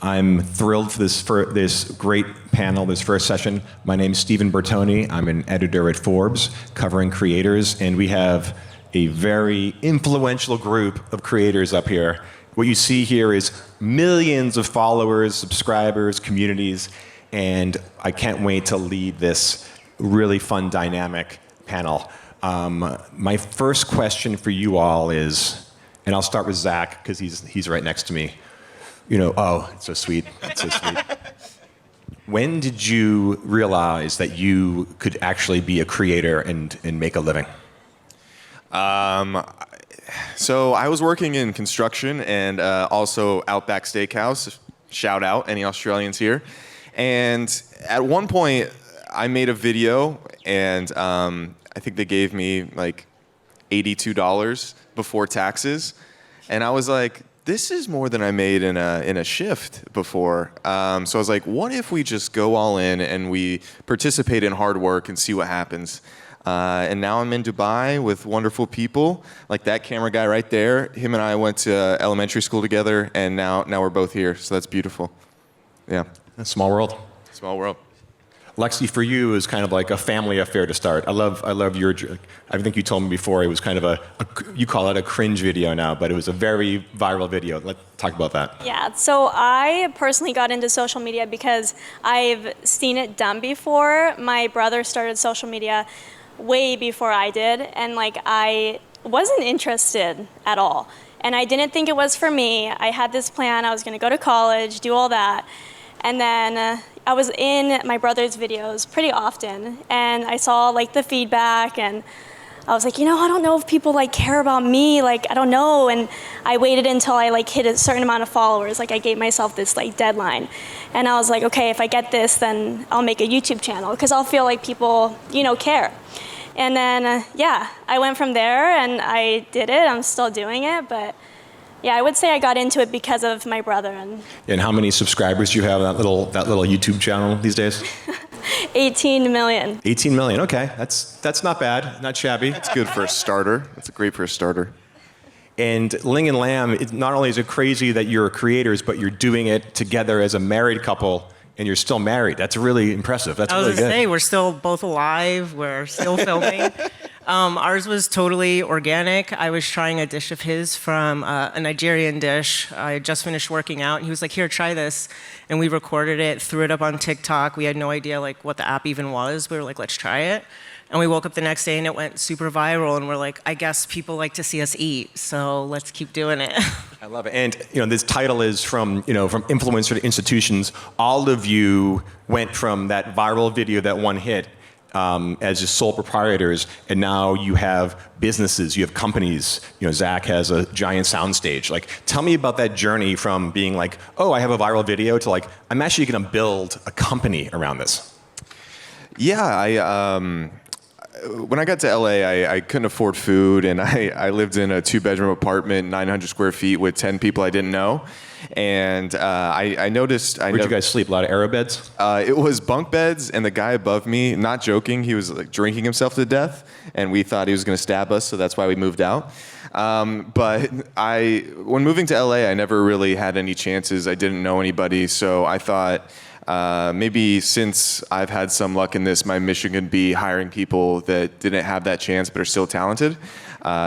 I'm thrilled for this great panel, this first session. My name is Stephen Bertoni. I'm an editor at Forbes, covering creators, and we have a very influential group of creators up here. What you see here is millions of followers, subscribers, communities, and I can't wait to lead this really fun, dynamic panel. My first question for you all is, and I'll start with Zach, because he's right next to me. You know, oh, it's so sweet. It's so sweet. When did you realize that you could actually be a creator and make a living? So I was working in construction and also Outback Steakhouse. Shout out, any Australians here. And at one point, I made a video, and I think they gave me like $82 before taxes. And I was like, this is more than I made in a shift before. So I was like, what if we just go all in and we participate in hard work and see what happens? And now I'm in Dubai with wonderful people, like that camera guy right there. Him and I went to elementary school together, and now we're both here. So that's beautiful. Yeah. A small world. Small world. Lexi, for you, it was kind of like a family affair to start. I love your, I think you told me before, it was kind of you call it a cringe video now, but it was a very viral video. Let's talk about that. Yeah, so I personally got into social media because I've seen it done before. My brother started social media way before I did, and like I wasn't interested at all. And I didn't think it was for me. I had this plan, I was gonna go to college, do all that. And then I was in my brother's videos pretty often, and I saw like the feedback, and I was like, you know, I don't know if people like care about me, like I don't know. And I waited until I like hit a certain amount of followers. Like I gave myself this like deadline, and I was like, okay, if I get this, then I'll make a YouTube channel because I'll feel like people, you know, care. And then yeah, I went from there, and I did it. I'm still doing it, but. Yeah, I would say I got into it because of my brother. And how many subscribers do you have on that little YouTube channel these days? 18 million. 18 million, okay. That's not bad, not shabby. That's good for a starter. That's great for a starter. And Ling and Lam, not only is it crazy that you're creators, but you're doing it together as a married couple, and you're still married. That's really impressive. That's really good. I was going to say, we're still both alive. We're still filming. Ours was totally organic. I was trying a dish of his from a Nigerian dish. I had just finished working out, and he was like, here, try this. And we recorded it, threw it up on TikTok. We had no idea like what the app even was. We were like, let's try it. And we woke up the next day, and it went super viral. And we're like, I guess people like to see us eat, so let's keep doing it. I love it. And you know, this title is from influencer to institutions. All of you went from that viral video that one hit as just sole proprietors, and now you have businesses, you have companies. You know, Zach has a giant soundstage. Like, tell me about that journey from being like, oh, I have a viral video, to like, I'm actually going to build a company around this. Yeah, when I got to LA, I couldn't afford food, and I lived in a 2-bedroom apartment, 900 square feet, with 10 people I didn't know. And I noticed... Where'd you guys sleep? A lot of arrow beds? It was bunk beds, and the guy above me, not joking, he was like drinking himself to death, and we thought he was going to stab us, so that's why we moved out. But when moving to LA, I never really had any chances. I didn't know anybody, so I thought... maybe since I've had some luck in this, my mission could be hiring people that didn't have that chance but are still talented.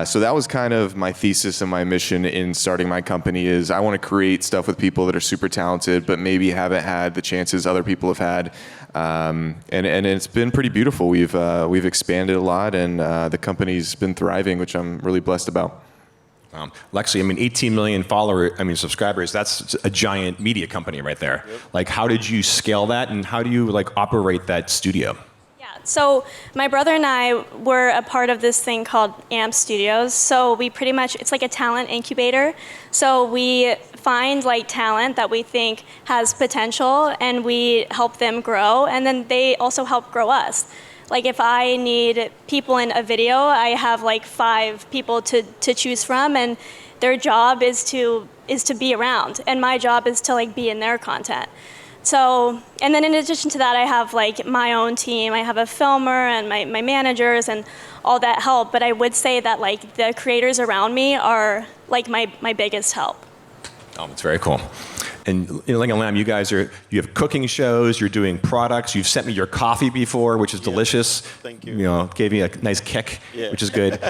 So that was kind of my thesis and my mission in starting my company is I want to create stuff with people that are super talented but maybe haven't had the chances other people have had. And it's been pretty beautiful. We've expanded a lot, and the company's been thriving, which I'm really blessed about. Lexi, I mean, 18 million subscribers, that's a giant media company right there. Yep. Like, how did you scale that, and how do you like operate that studio? Yeah, so my brother and I were a part of this thing called AMP Studios. So we pretty much, it's like a talent incubator. So we find like talent that we think has potential, and we help them grow, and then they also help grow us. Like if I need people in a video, I have like 5 people to choose from, and their job is to be around, and my job is to like be in their content. So, and then in addition to that, I have like my own team. I have a filmer and my managers and all that help. But I would say that like the creators around me are like my biggest help. Oh, that's very cool. And Ling and Lam, you have cooking shows, you're doing products, you've sent me your coffee before, which is delicious. Thank you. You know, gave me a nice kick, which is good.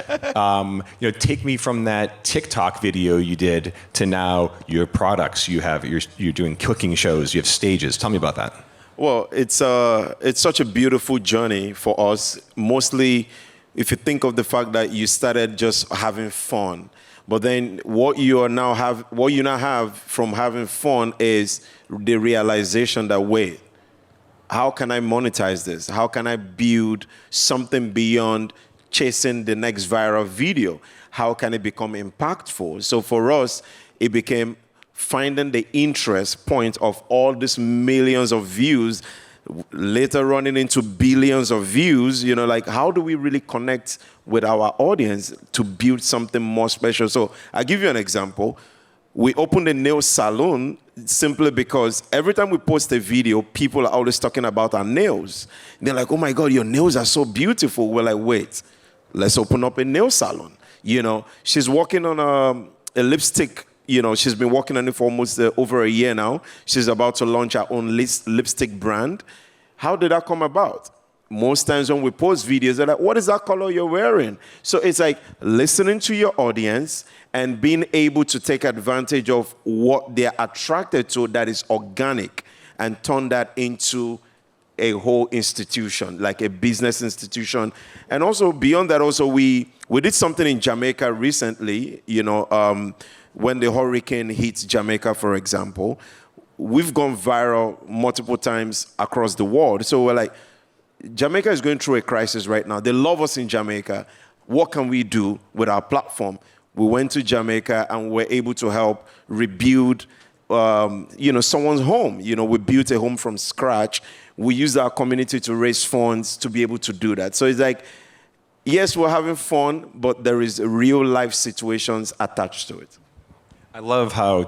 Take me from that TikTok video you did to now your products. You're doing cooking shows, you have stages. Tell me about that. Well, it's such a beautiful journey for us. Mostly, if you think of the fact that you started just having fun, but then what you now have from having fun is the realization that, wait, how can I monetize this? How can I build something beyond chasing the next viral video? How can it become impactful? So for us, it became finding the interest point of all these millions of views, later running into billions of views, like how do we really connect with our audience to build something more special? So I'll give you an example. We opened a nail salon simply because every time we post a video, people are always talking about our nails. They're like, oh my God, your nails are so beautiful. We're like, wait, let's open up a nail salon. She's working on a lipstick. She's been working on it for almost over a year now. She's about to launch her own lipstick brand. How did that come about? Most times when we post videos, they're like, what is that color you're wearing? So it's like listening to your audience and being able to take advantage of what they're attracted to that is organic and turn that into a whole institution, like a business institution. And also beyond that, also we did something in Jamaica recently, when the hurricane hit Jamaica, for example. We've gone viral multiple times across the world. So we're like, Jamaica is going through a crisis right now. They love us in Jamaica. What can we do with our platform? We went to Jamaica and we were able to help rebuild, someone's home. We built a home from scratch. We used our community to raise funds to be able to do that. So it's like, yes, we're having fun, but there is real life situations attached to it. I love how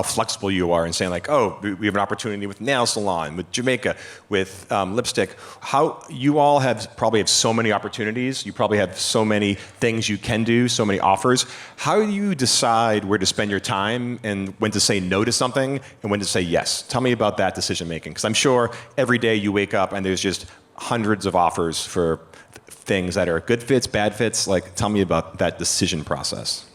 flexible you are in saying like, oh, we have an opportunity with nail salon, with Jamaica, with lipstick. How you all probably have so many opportunities. You probably have so many things you can do, so many offers. How do you decide where to spend your time and when to say no to something and when to say yes? Tell me about that decision making, because I'm sure every day you wake up and there's just hundreds of offers for things that are good fits, bad fits. Like, tell me about that decision process.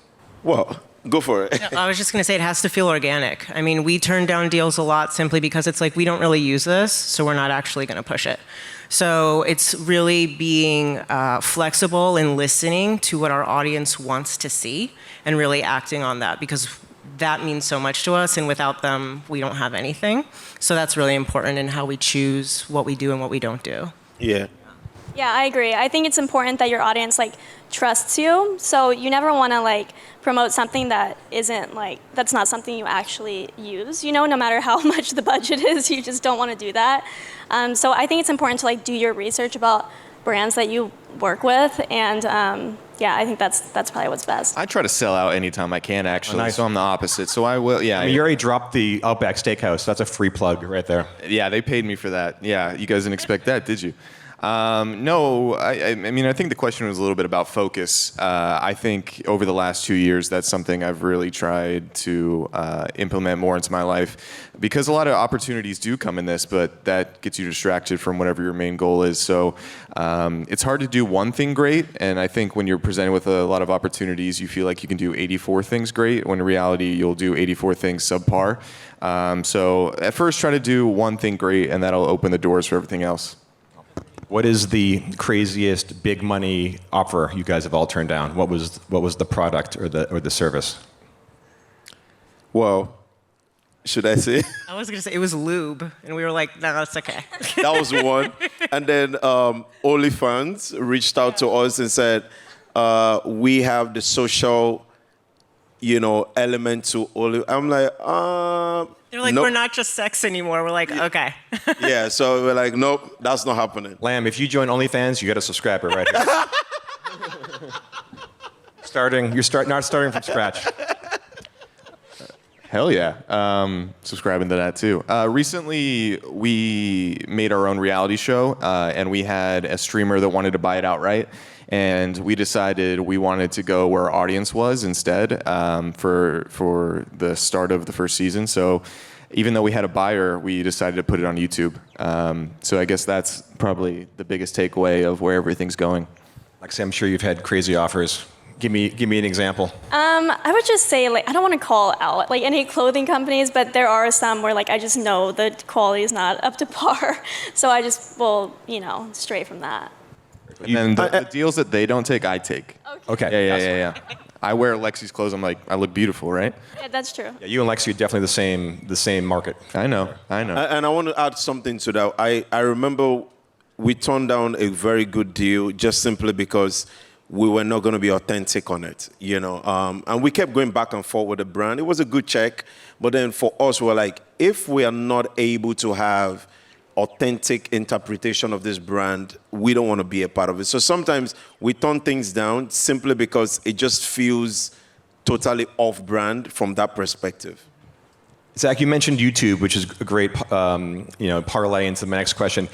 Well, go for it. I was just going to say it has to feel organic. I mean, we turn down deals a lot simply because it's like we don't really use this, so we're not actually going to push it. So it's really being flexible and listening to what our audience wants to see and really acting on that, because that means so much to us, and without them, we don't have anything. So that's really important in how we choose what we do and what we don't do. Yeah. Yeah, I agree. I think it's important that your audience trusts you. So you never want to promote something that isn't that's not something you actually use. No matter how much the budget is, you just don't want to do that. So I think it's important to do your research about brands that you work with, and I think that's probably what's best. I try to sell out anytime I can, actually. Nice. So I'm the opposite. So I will. Yeah. I mean, you already dropped the Outback Steakhouse. That's a free plug right there. Yeah, they paid me for that. Yeah, you guys didn't expect that, did you? No, I mean, I think the question was a little bit about focus. I think over the last 2 years, that's something I've really tried to implement more into my life, because a lot of opportunities do come in this, but that gets you distracted from whatever your main goal is. So it's hard to do one thing great, and I think when you're presented with a lot of opportunities, you feel like you can do 84 things great, when in reality, you'll do 84 things subpar. So at first, try to do one thing great, and that'll open the doors for everything else. What is the craziest big money offer you guys have all turned down? What was the product or the service? Well, should I say? I was going to say it was lube, and we were like, no, that's okay. That was one. And then OnlyFans reached out to us and said, we have the social, element to Only. I'm like, They're like, nope. We're not just sex anymore. We're like, okay. Yeah, so we're like, nope, that's not happening. Lam, if you join OnlyFans, you got a subscriber right here. You're not starting from scratch. Hell yeah. Subscribing to that too. Recently, we made our own reality show, and we had a streamer that wanted to buy it outright. And we decided we wanted to go where our audience was instead for the start of the first season. So even though we had a buyer, we decided to put it on YouTube. So I guess that's probably the biggest takeaway of where everything's going. Lexi, I'm sure you've had crazy offers. Give me an example. I would just say, like, I don't want to call out like any clothing companies, but there are some where like I just know the quality is not up to par, so I just will, stray from that. And the deals that they don't take, I take. Okay. Yeah. I wear Lexi's clothes. I'm like, I look beautiful, right? Yeah, that's true. Yeah, you and Lexi are definitely the same market. I know. And I want to add something to that. I remember we turned down a very good deal just simply because we were not going to be authentic on it, and we kept going back and forth with the brand. It was a good check, but then for us, we were like, if we are not able to have authentic interpretation of this brand, we don't want to be a part of it. So sometimes we turn things down simply because it just feels totally off-brand from that perspective. Zach, you mentioned YouTube, which is a great, parlay into my next question.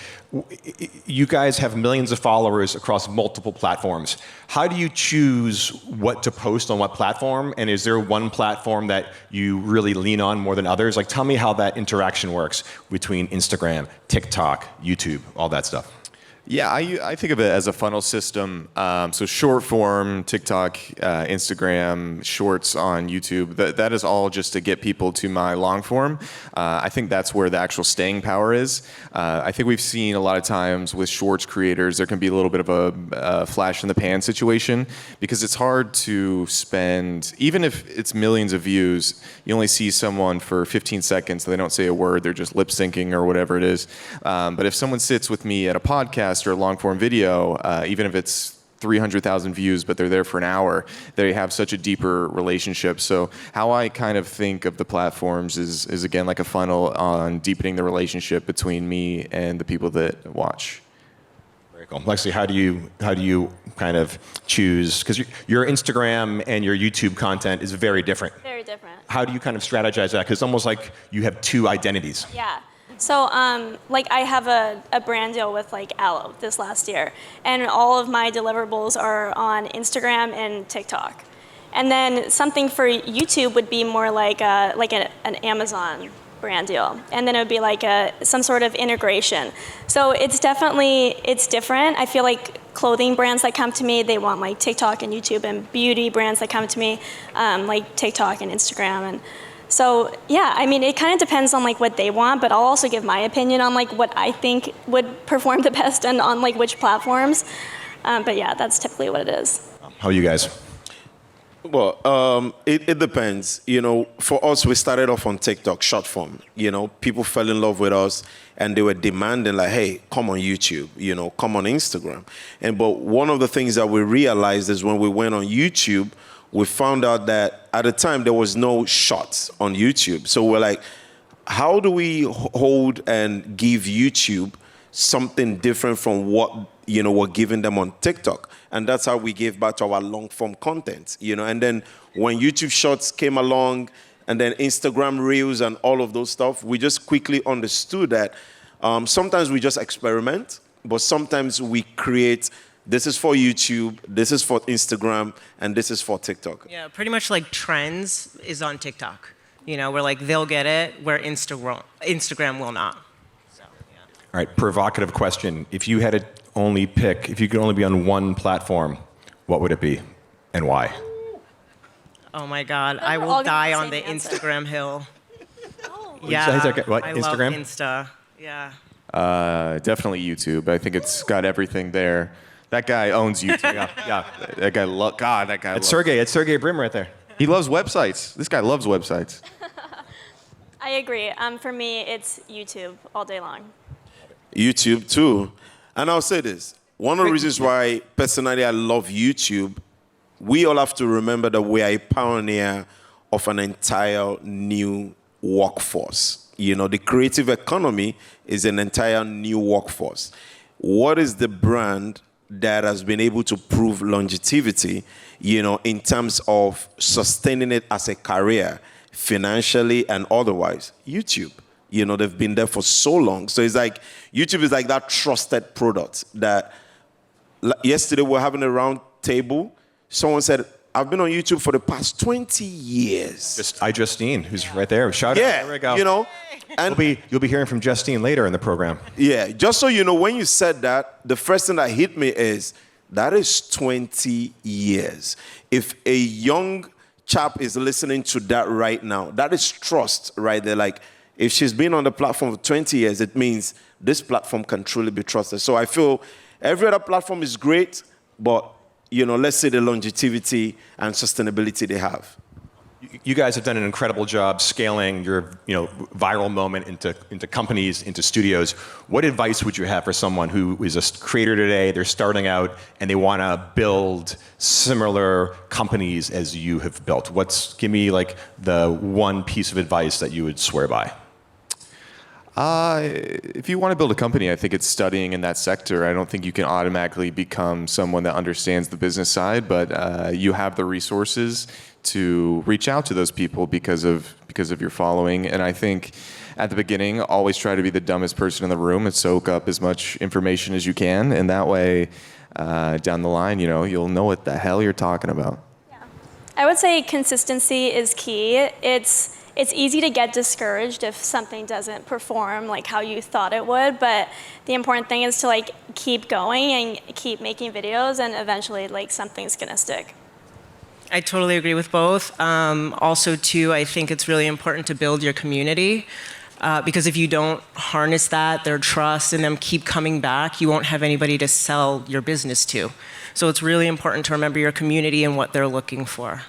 You guys have millions of followers across multiple platforms. How do you choose what to post on what platform? And is there one platform that you really lean on more than others? Like, tell me how that interaction works between Instagram, TikTok, YouTube, all that stuff. Yeah, I think of it as a funnel system. So short form, TikTok, Instagram, shorts on YouTube, that is all just to get people to my long form. I think that's where the actual staying power is. I think we've seen a lot of times with shorts creators, there can be a little bit of a flash in the pan situation because it's hard to spend, even if it's millions of views, you only see someone for 15 seconds, so they don't say a word, they're just lip syncing or whatever it is. But if someone sits with me at a podcast or a long form video, even if it's 300,000 views, but they're there for an hour, they have such a deeper relationship. So how I kind of think of the platforms is again like a funnel on deepening the relationship between me and the people that watch. Very cool. Lexi, how do you kind of choose, because your Instagram and your YouTube content is very different. Very different. How do you kind of strategize that? Because it's almost like you have two identities. Yeah. So, I have a brand deal with Aloe this last year, and all of my deliverables are on Instagram and TikTok. And then something for YouTube would be more like an Amazon brand deal, and then it would be some sort of integration. So it's different. I feel like clothing brands that come to me, they want TikTok and YouTube, and beauty brands that come to me, TikTok and Instagram. And so, yeah, I mean, it kind of depends on what they want, but I'll also give my opinion on what I think would perform the best and on which platforms. But yeah, that's typically what it is. How are you guys? Well, it depends. For us, we started off on TikTok, short form. People fell in love with us, and they were demanding hey, come on YouTube, come on Instagram. But one of the things that we realized is when we went on YouTube, we found out that at the time there was no shots on YouTube. So we're like, how do we hold and give YouTube something different from what we're giving them on TikTok? And that's how we gave back to our long form content. And then when YouTube Shorts came along, and then Instagram Reels and all of those stuff, we just quickly understood that sometimes we just experiment, but sometimes we create. This is for YouTube, this is for Instagram, and this is for TikTok. Yeah, pretty much trends is on TikTok. Where they'll get it, where Instagram will not. So, yeah. All right, provocative question. If you could only be on one platform, what would it be and why? Oh my God, I we're will all gonna die have the on the same answer. Instagram hill. Oh. Yeah, What, I Instagram? love Insta, yeah. Definitely YouTube. I think it's got everything there. That guy owns YouTube. Yeah. That guy. It's Sergey Brin right there. He loves websites. This guy loves websites. I agree. For me, it's YouTube all day long. YouTube too. And I'll say this. One of the reasons why personally I love YouTube, we all have to remember that we are a pioneer of an entire new workforce. The creative economy is an entire new workforce. What is the brand that has been able to prove longevity, in terms of sustaining it as a career, financially and otherwise? YouTube. They've been there for so long. So it's YouTube is that trusted product that yesterday we were having a round table. Someone said, I've been on YouTube for the past 20 years. Justine, who's right there. Shout out. There we go. You'll be hearing from Justine later in the program. Yeah, just so you know, when you said that, the first thing that hit me is that is 20 years. If a young chap is listening to that right now, that is trust right there. Like, if she's been on the platform for 20 years, it means this platform can truly be trusted. So I feel every other platform is great, but, you know, let's say the longevity and sustainability they have. You guys have done an incredible job scaling your, viral moment into companies, into studios. What advice would you have for someone who is a creator today, they're starting out, and they want to build similar companies as you have built? Give me like the one piece of advice that you would swear by. If you want to build a company, I think it's studying in that sector. I don't think you can automatically become someone that understands the business side, but you have the resources to reach out to those people because of your following. And I think at the beginning, always try to be the dumbest person in the room and soak up as much information as you can. And that way, down the line, you'll know what the hell you're talking about. Yeah. I would say consistency is key. It's easy to get discouraged if something doesn't perform like how you thought it would, but the important thing is to keep going and keep making videos, and eventually something's gonna stick. I totally agree with both. Also, too, I think it's really important to build your community because if you don't harness that, their trust, and them keep coming back, you won't have anybody to sell your business to. So it's really important to remember your community and what they're looking for.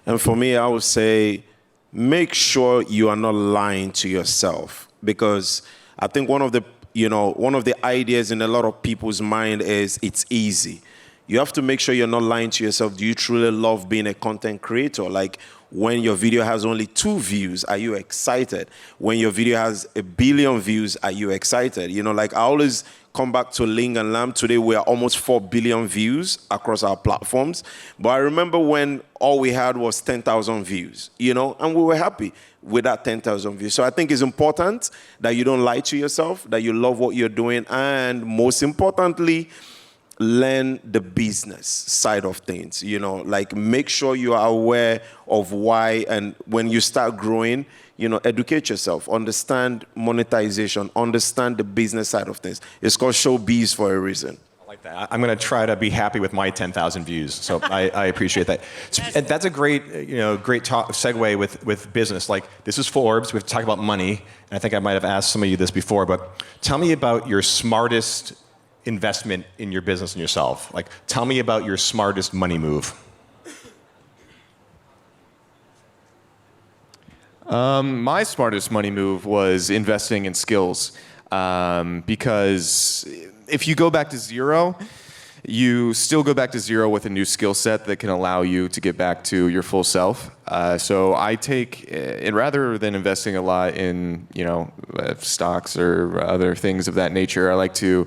And for me, I would say, make sure you are not lying to yourself, because I think one of the ideas in a lot of people's mind is it's easy. You have to make sure you're not lying to yourself. Do you truly love being a content creator? Like, when your video has only 2 views, are you excited? When your video has 1 billion views, are you excited? I always come back to Ling and Lamb. Today, we are almost 4 billion views across our platforms. But I remember when all we had was 10,000 views, and we were happy with that 10,000 views. So I think it's important that you don't lie to yourself, that you love what you're doing, and most importantly, learn the business side of things. Make sure you are aware of why, and when you start growing, educate yourself, understand monetization, understand the business side of things. It's called showbiz for a reason. I like that. I'm going to try to be happy with my 10,000 views. So I appreciate that. And that's a great, great segue with business. This is Forbes. We've talked about money, and I think I might have asked some of you this before, but tell me about your smartest investment in your business and yourself. Tell me about your smartest money move. My smartest money move was investing in skills, because if you go back to zero, you still go back to zero with a new skill set that can allow you to get back to your full self. So I take it, rather than investing a lot in stocks or other things of that nature, I like to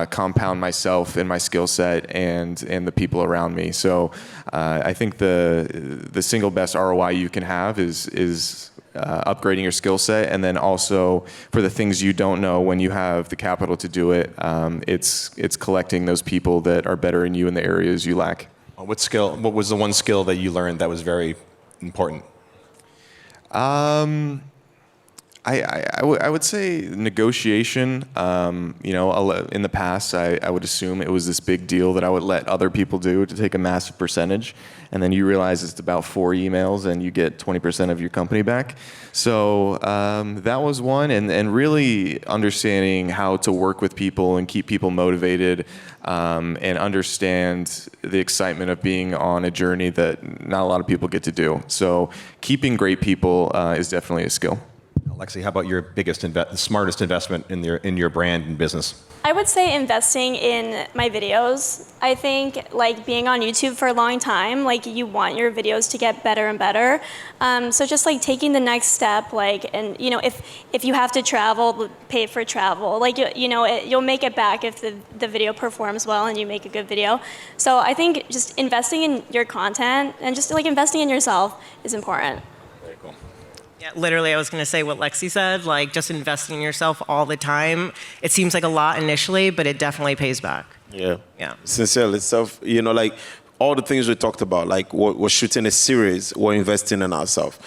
compound myself and my skill set and the people around me. So I think the single best ROI you can have is upgrading your skill set, and then also for the things you don't know, when you have the capital to do it, it's collecting those people that are better than you in the areas you lack. What was the one skill that you learned that was very important? I would say negotiation. In the past, I would assume it was this big deal that I would let other people do to take a massive percentage, and then you realize it's about 4 emails and you get 20% of your company back. So that was one, and really understanding how to work with people and keep people motivated, and understand the excitement of being on a journey that not a lot of people get to do. So keeping great people is definitely a skill. Lexi, how about your the smartest investment in your brand and business? I would say investing in my videos. I think being on YouTube for a long time, you want your videos to get better and better. So just taking the next step, and if you have to travel, pay for travel. You'll make it back if the video performs well and you make a good video. So I think just investing in your content and just investing in yourself is important. Yeah, literally, I was going to say what Lexi said, just investing in yourself all the time. It seems like a lot initially, but it definitely pays back. Yeah. Yeah. Sincerely, all the things we talked about, like we're shooting a series, we're investing in ourselves.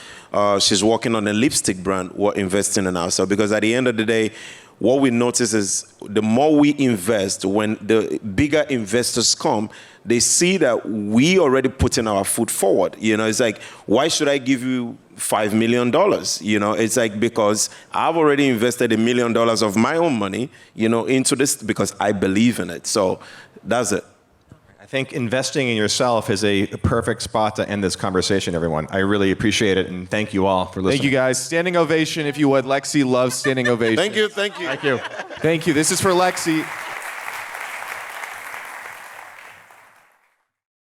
She's working on a lipstick brand, we're investing in ourselves. Because at the end of the day, what we notice is the more we invest, when the bigger investors come, they see that we already putting our foot forward. You know, it's like, why should I give you $5 million? You know, it's like, because I've already invested $1 million of my own money, you know, into this because I believe in it. So that's it. I think investing in yourself is a perfect spot to end this conversation, everyone. I really appreciate it, and thank you all for listening. Thank you, guys. Standing ovation, if you would. Lexi loves standing ovation. Thank you, thank you. Thank you. Thank you. This is for Lexi.